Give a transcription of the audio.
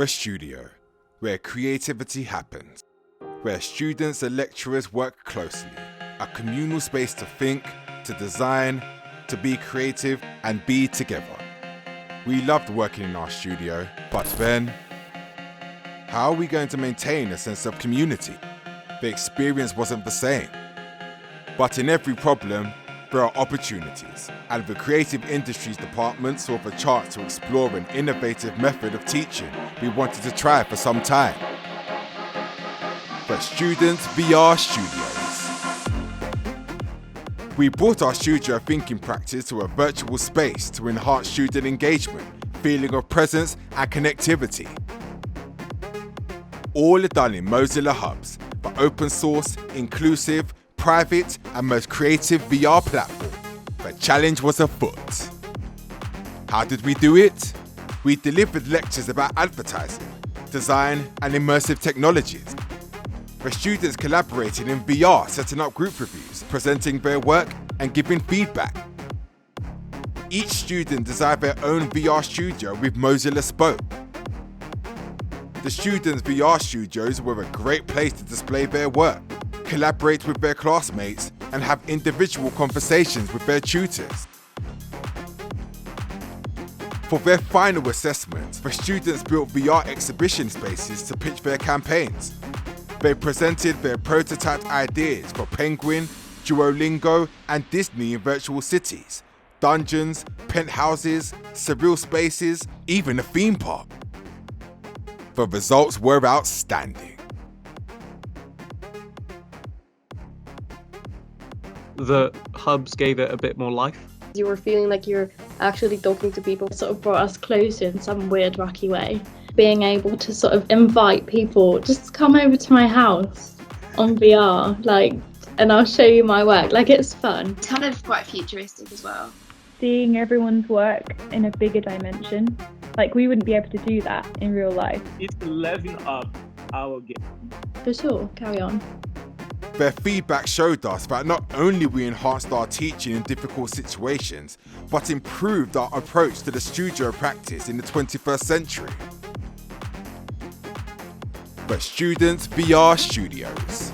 The studio, where creativity happens, where students and lecturers work closely, a communal space to think, to design, to be creative and be together. We loved working in our studio, but then, how are we going to maintain a sense of community? The experience wasn't the same. But in every problem, there are opportunities, and the Creative Industries Department saw the chance to explore an innovative method of teaching we wanted to try for some time. The Students VR Studios. We brought our studio thinking practice to a virtual space to enhance student engagement, feeling of presence and connectivity. All are done in Mozilla Hubs, the open source, inclusive, private and most creative VR platform. The challenge was afoot. How did we do it? We delivered lectures about advertising, design and immersive technologies. The students collaborated in VR, setting up group reviews, presenting their work and giving feedback. Each student designed their own VR studio with Mozilla Spoke. The students' VR studios were a great place to display their work, collaborate with their classmates, and have individual conversations with their tutors. For their final assessments, the students built VR exhibition spaces to pitch their campaigns. They presented their prototyped ideas for Penguin, Duolingo, and Disney in virtual cities, dungeons, penthouses, surreal spaces, even a theme park. The results were outstanding. The hubs gave it a bit more life. You were feeling like you're actually talking to people. Sort of brought us closer in some weird, wacky way. Being able to sort of invite people, just come over to my house on VR, and I'll show you my work. It's fun. It's kind of quite futuristic as well. Seeing everyone's work in a bigger dimension. We wouldn't be able to do that in real life. It's leveling up our game. For sure, carry on. Their feedback showed us that not only we enhanced our teaching in difficult situations, but improved our approach to the studio practice in the 21st century. The Students VR Studios.